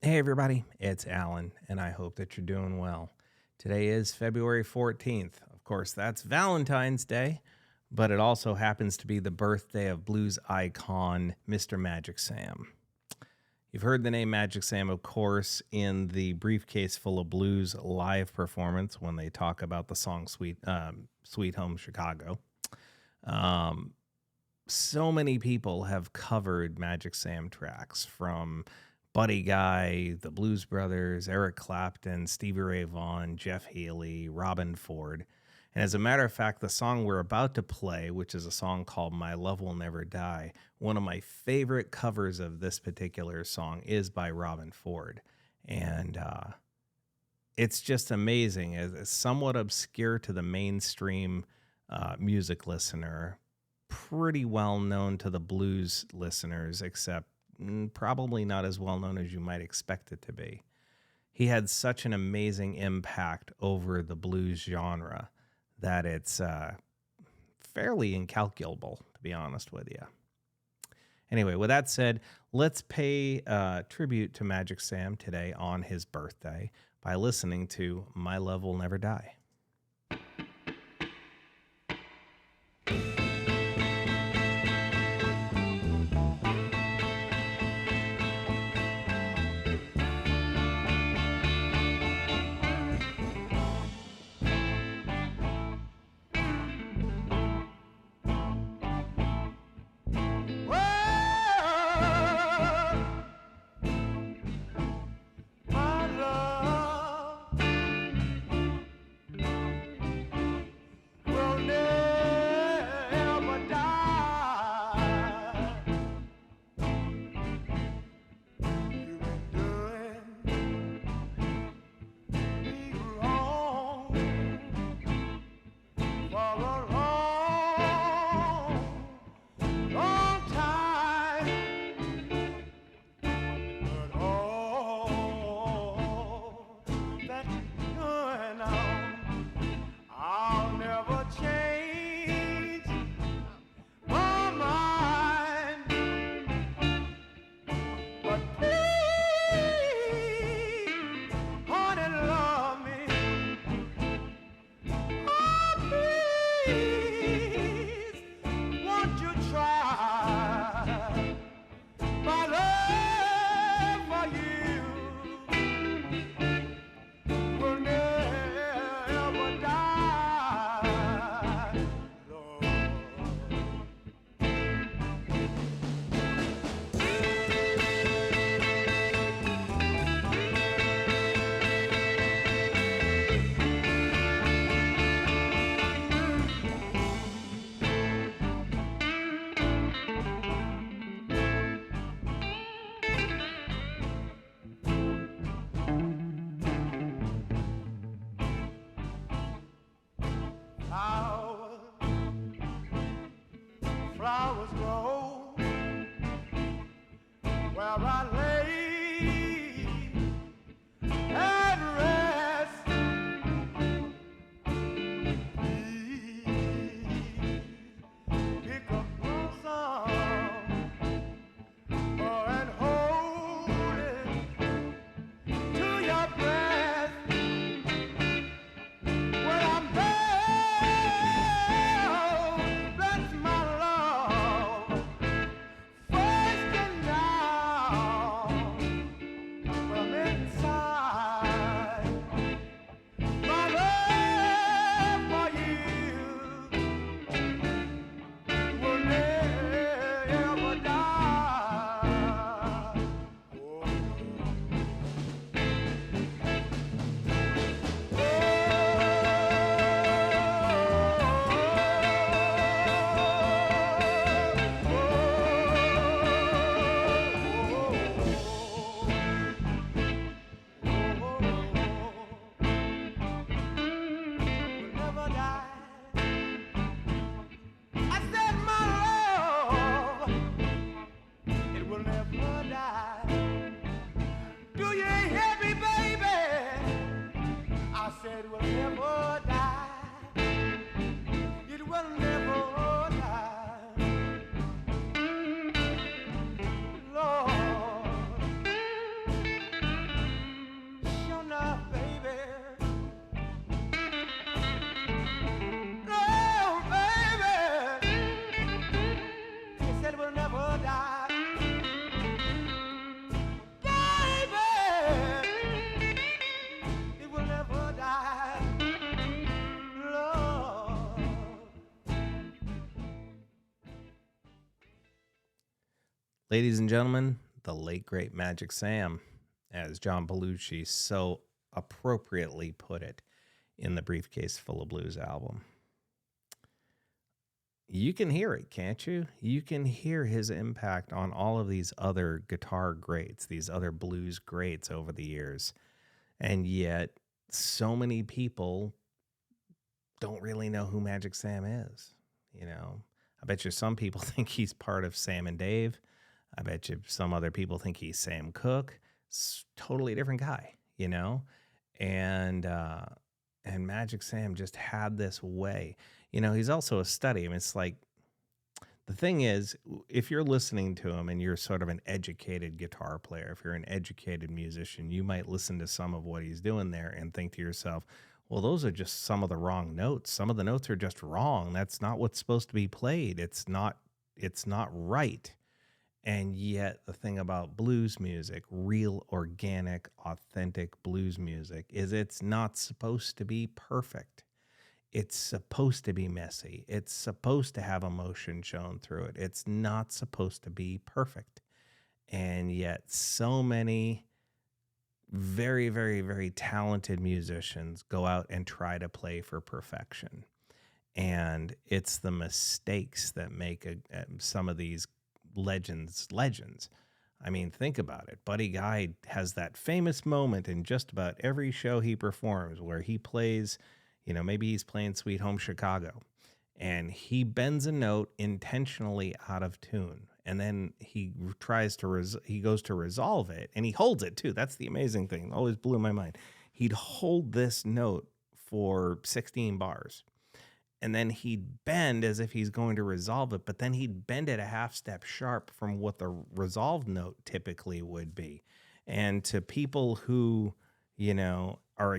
Hey everybody, it's Alan, and I hope that you're doing well. Today is February 14th. Of course, that's Valentine's Day, but it also happens to be the birthday of blues icon Mr. Magic Sam. You've heard the name Magic Sam, of course, in the Briefcase Full of Blues live performance when they talk about the song Sweet Home Chicago. So many people have covered Magic Sam tracks, from Buddy Guy, the Blues Brothers, Eric Clapton, Stevie Ray Vaughan, Jeff Healey, Robin Ford. And as a matter of fact, the song we're about to play, which is a song called My Love Will Never Die, one of my favorite covers of this particular song is by Robin Ford. And it's just amazing. It's somewhat obscure to the mainstream music listener, pretty well known to the blues listeners, except probably not as well known as you might expect it to be. He had such an amazing impact over the blues genre that it's fairly incalculable, to be honest with you. Anyway, with that said, let's pay tribute to Magic Sam today on his birthday by listening to My Love Will Never Die. Flowers grow where I lay and rest. Please pick up some and hold it to your breast. When I'm there, that's my love. First and now, from inside, my love for you will never die. Oh. Never die. I said my love, it will never die. Do you hear me, baby? I said it will never die. It will never die. Lord, Ladies and gentlemen, the late great Magic Sam, as John Belushi so appropriately put it in the Briefcase Full of Blues album. You can hear it, can't you? You can hear his impact on all of these other guitar greats, these other blues greats over the years. And yet, so many people don't really know who Magic Sam is. You know, I bet you some people think he's part of Sam and Dave. I bet you some other people think he's Sam Cooke. It's totally different guy, you know? And Magic Sam just had this way. You know, he's also a study. I mean, it's like, the thing is, if you're listening to him and you're sort of an educated guitar player, if you're an educated musician, you might listen to some of what he's doing there and think to yourself, well, those are just some of the wrong notes. Some of the notes are just wrong. That's not what's supposed to be played. It's not right. And yet the thing about blues music, real, organic, authentic blues music, is it's not supposed to be perfect. It's supposed to be messy. It's supposed to have emotion shown through it. It's not supposed to be perfect. And yet so many very, very, very talented musicians go out and try to play for perfection. And it's the mistakes that make some of these legends. I mean, think about it. Buddy Guy has that famous moment in just about every show he performs where he plays, you know, maybe he's playing Sweet Home Chicago, and he bends a note intentionally out of tune. And then he tries to, he goes to resolve it, and he holds it too. That's the amazing thing. It always blew my mind. He'd hold this note for 16 bars. And then he'd bend as if he's going to resolve it, but then he'd bend it a half step sharp from what the resolved note typically would be. And to people who, you know, are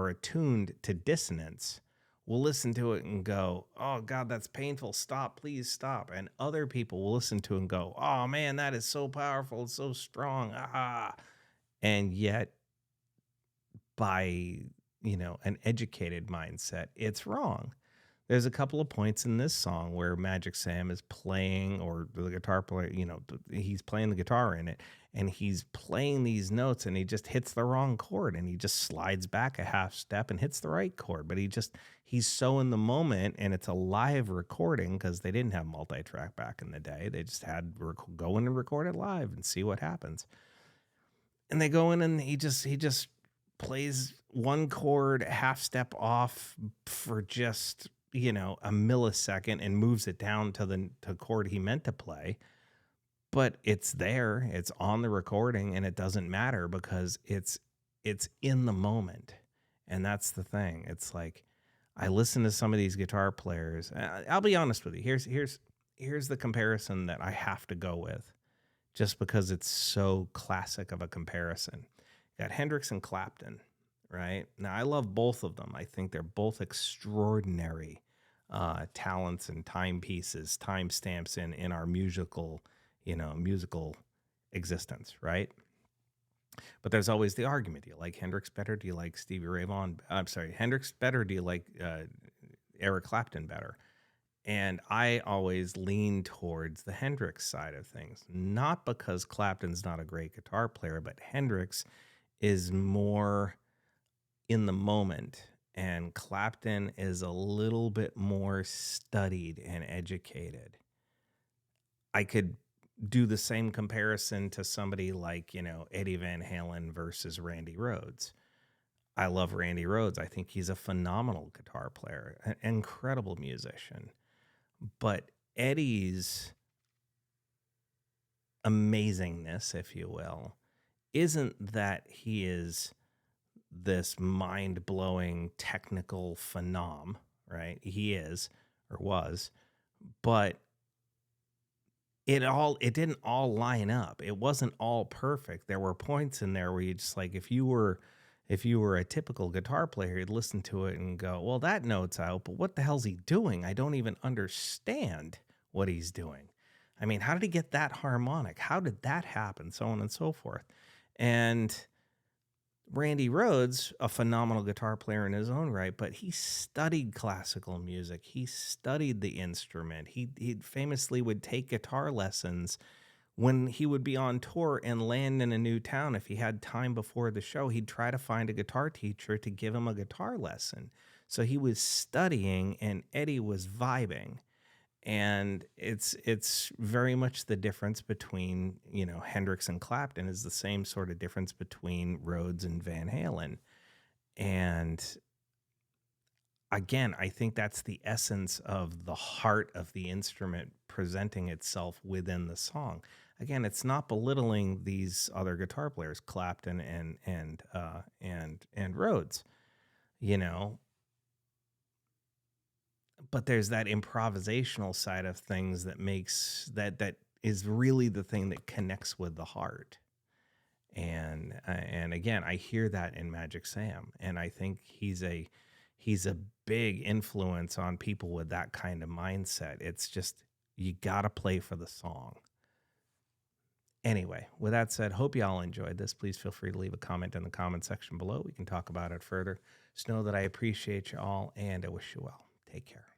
attuned to dissonance, will listen to it and go, oh God, that's painful. Stop, please stop. And other people will listen to it and go, oh man, that is so powerful. It's so strong. Ah. And yet by, you know, an educated mindset, it's wrong. There's a couple of points in this song where Magic Sam is playing, or the guitar player, you know, he's playing the guitar in it, and he's playing these notes, and he just hits the wrong chord, and he just slides back a half step and hits the right chord. But he's so in the moment, and it's a live recording because they didn't have multi-track back in the day. They just had go in and record it live and see what happens. And they go in and he just plays one chord half step off for just, you know, a millisecond and moves it down to the chord he meant to play. But it's there, it's on the recording, and it doesn't matter because it's in the moment. And that's the thing. It's like, I listen to some of these guitar players. I'll be honest with you. Here's the comparison that I have to go with, just because it's so classic of a comparison. You got Hendrix and Clapton. Right? Now, I love both of them. I think they're both extraordinary talents and timepieces, timestamps in our musical existence, right? But there's always the argument. Do you like Hendrix better? Do you like Stevie Ray Vaughan? I'm sorry, Hendrix better? Do you like Eric Clapton better? And I always lean towards the Hendrix side of things, not because Clapton's not a great guitar player, but Hendrix is more in the moment, and Clapton is a little bit more studied and educated. I could do the same comparison to somebody like, you know, Eddie Van Halen versus Randy Rhoads. I love Randy Rhoads. I think he's a phenomenal guitar player, an incredible musician. But Eddie's amazingness, if you will, isn't that he is this mind-blowing technical phenom, right? He is, or was, but it didn't all line up. It wasn't all perfect. There were points in there where you just like, if you were a typical guitar player, you'd listen to it and go, well, that note's out, but what the hell's he doing? I don't even understand what he's doing. I mean, how did he get that harmonic? How did that happen? So on and so forth. And Randy Rhoads, a phenomenal guitar player in his own right, but he studied classical music. He studied the instrument. He famously would take guitar lessons when he would be on tour and land in a new town, if he had time before the show, he'd try to find a guitar teacher to give him a guitar lesson. So he was studying and Eddie was vibing. And it's very much the difference between, Hendrix and Clapton is the same sort of difference between Rhodes and Van Halen. And again, I think that's the essence of the heart of the instrument presenting itself within the song. Again, it's not belittling these other guitar players, Clapton and Rhodes, you know, but there's that improvisational side of things that makes that is really the thing that connects with the heart. And again, I hear that in Magic Sam, and I think he's a big influence on people with that kind of mindset. It's just, you got to play for the song. Anyway, with that said, hope y'all enjoyed this. Please feel free to leave a comment in the comment section below. We can talk about it further. Just know that I appreciate you all, and I wish you well. Take care.